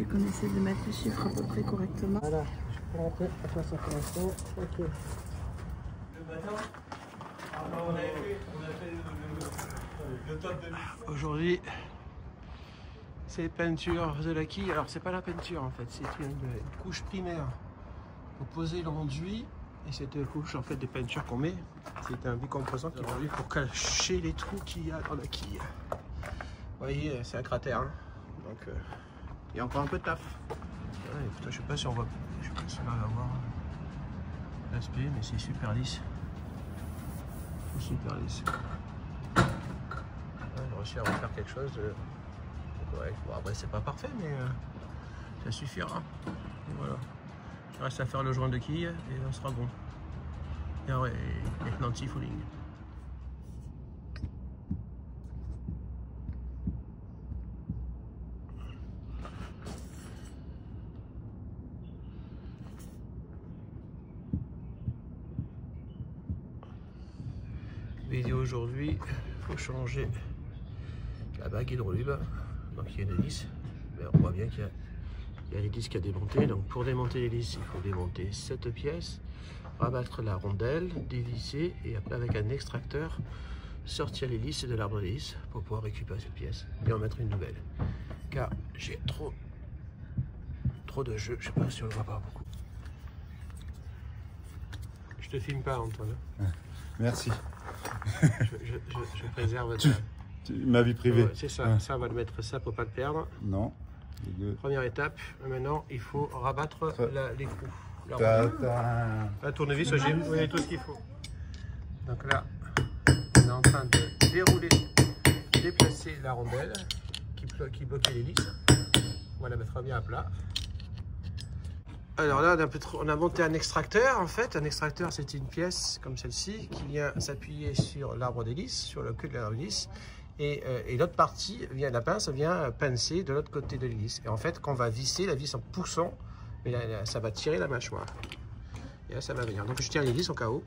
qu'on essaie de mettre les chiffres à peu près correctement. Voilà, je peux rentrer à quoi ça correspond. Ok. Le matin, on a fait le top de. Aujourd'hui, c'est peinture de la quille. Alors, c'est pas la peinture en fait, c'est une couche primaire pour poser l'enduit. Et cette couche en fait de peinture qu'on met, c'est un bicomposant qui est vendu pour cacher les trous qu'il y a dans la quille. Vous voyez, c'est un cratère, hein. Donc il y a encore un peu de taf. Ouais, putain, je sais pas si on va, je sais pas si on va avoir l'aspect, mais c'est super lisse. C'est super lisse. Ouais, j'ai réussi à refaire quelque chose de correct. Bon, après c'est pas parfait, mais ça suffira. Et voilà. Il reste à faire le joint de quille et on sera bon. Et l'anti-fouling. Vidéo aujourd'hui, il faut changer la bague hydrolube. Donc il y a une hélice, mais on voit bien qu'il y a l'hélice qui a démonté. Donc pour démonter l'hélice, il faut démonter cette pièce, rabattre la rondelle, dévisser et après avec un extracteur sortir l'hélice de l'arbre d'hélice pour pouvoir récupérer cette pièce et en mettre une nouvelle. Car j'ai trop de jeux, je sais pas si on le voit pas beaucoup. Je te filme pas, Antoine. Merci. Je préserve ma vie privée. C'est ça, ouais. Ça on va le mettre ça pour pas le perdre. Non. Première étape, maintenant il faut rabattre les trous. La tournevis, j'ai voyez tout ce qu'il faut. Donc là, on est en train de dérouler, déplacer la rondelle qui bloquait l'hélice. On va la mettre bien à plat. Alors là, on a monté un extracteur en fait. Un extracteur, c'est une pièce comme celle-ci qui vient s'appuyer sur l'arbre d'hélice, sur le queue de l'arbre d'hélice. Et l'autre partie, la pince vient pincer de l'autre côté de l'hélice. Et en fait, quand on va visser la vis en poussant, ça va tirer la mâchoire. Et là, ça va venir. Donc je tire l'hélice au cas où.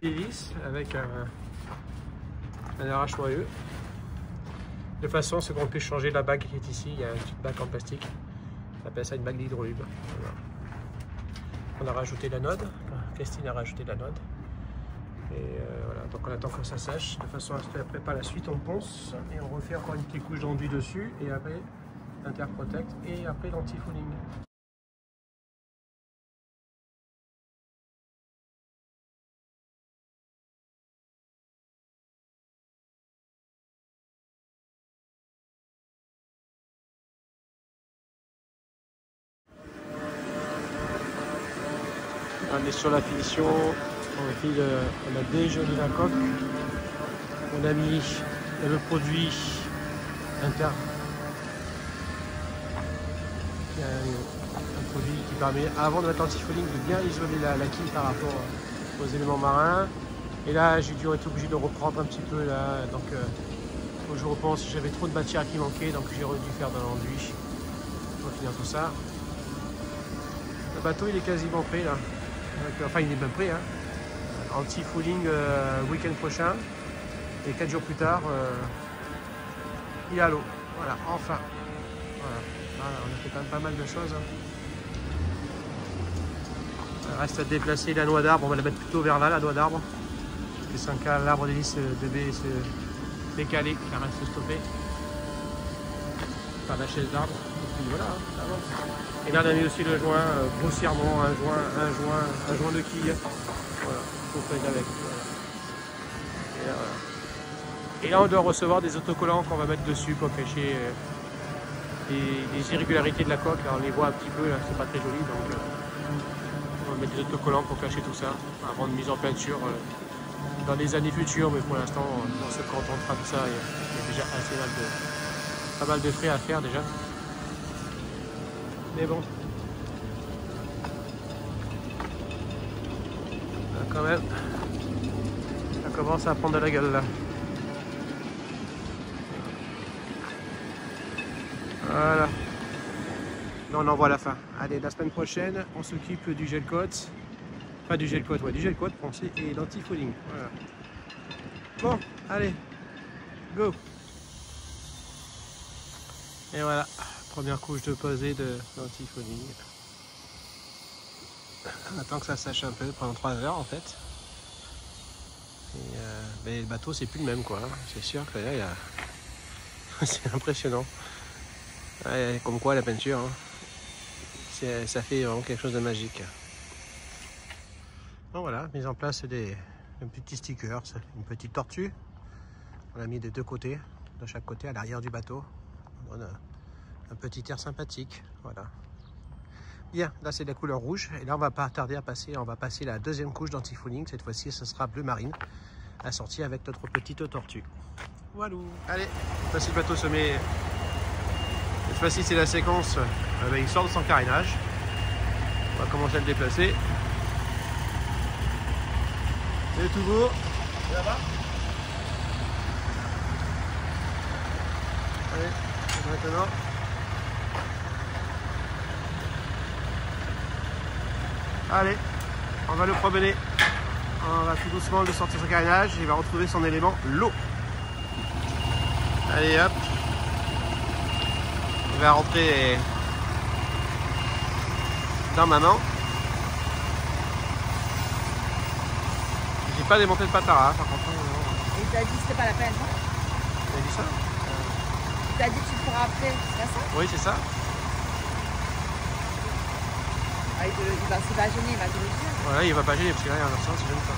L'hélice avec un arrache-moyeu. De façon à ce qu'on puisse changer la bague qui est ici. Il y a une petite bague en plastique. On appelle ça une bague d'hydrolube. Voilà. On a rajouté l'anode. Christine a rajouté l'anode. Et voilà, donc on attend que ça sèche. De façon à ce qu'après par la suite on ponce et on refait encore une petite couche d'enduit dessus. Et après l'interprotect et après l'anti-fouling. On est sur la finition, on a dégelé la coque, on a mis le produit inter. Il y a un produit qui permet, avant de mettre l'anti-fouling, de bien isoler la quille par rapport aux éléments marins. Et là, j'ai dû être obligé de reprendre un petit peu là, donc faut que je repense, j'avais trop de matière qui manquait, donc j'ai dû faire de l'enduit pour finir tout ça. Le bateau il est quasiment prêt là. Enfin il est même prêt, hein. Anti-fouling week-end prochain et 4 jours plus tard il est à l'eau. Voilà, enfin. Voilà. Voilà, on a fait quand même pas mal de choses. Hein. Il reste à déplacer la noix d'arbre, on va la mettre plutôt vers là, la noix d'arbre. Parce que c'est un cas l'arbre d'hélice devait se décaler, ça reste stoppé par la chaise d'arbre. Et puis voilà, ça avance. Et là on a mis aussi le joint, grossièrement un joint de quille. Voilà, faut faire avec. Voilà. Et là on doit recevoir des autocollants qu'on va mettre dessus pour cacher les irrégularités de la coque. Là, on les voit un petit peu, là c'est pas très joli, donc on va mettre des autocollants pour cacher tout ça avant de mise en peinture dans les années futures, mais pour l'instant on se contentera de ça. Il y a déjà pas mal de frais à faire déjà. Mais bon, là, quand même, ça commence à prendre de la gueule là. Voilà. Là on en voit la fin. Allez, la semaine prochaine, on s'occupe du gel coat. Pas du gel coat, ouais, du gel coat foncé et l'anti-fouling. Voilà. Bon, allez, go. Et voilà. Première couche de posée d'antifolie. On attend que ça sèche un peu pendant 3 heures en fait. Et, mais le bateau c'est plus le même quoi. C'est sûr que là il y a... c'est impressionnant. Ouais, comme quoi la peinture, hein. Ça fait vraiment quelque chose de magique. Donc voilà, mise en place un petit sticker, une petite tortue. On l'a mis des deux côtés, de chaque côté à l'arrière du bateau. On donne un petit air sympathique. Voilà. Bien, là c'est la couleur rouge et là on va pas tarder à passer, on va passer la deuxième couche d'antifouling. Cette fois-ci ce sera bleu marine, assorti avec notre petite tortue. Voilà. Allez, voici le bateau se met. Cette fois-ci c'est la séquence, il sort de son carénage. On va commencer à le déplacer. C'est tout beau. Là-bas. Allez, maintenant. Allez, on va le promener. On va tout doucement le sortir son carénage. Il va retrouver son élément, l'eau. Allez hop. Il va rentrer dans maman. J'ai pas démonté le patara par contre. Et tu as dit que c'était pas la peine, non? Tu as dit ça? Tu as dit que tu le feras après, c'est ça? Oui, c'est ça. Ah, il va gêner, il va te le dire. Voilà, il va pas gêner parce que là, il y a un sens, c'est comme ça.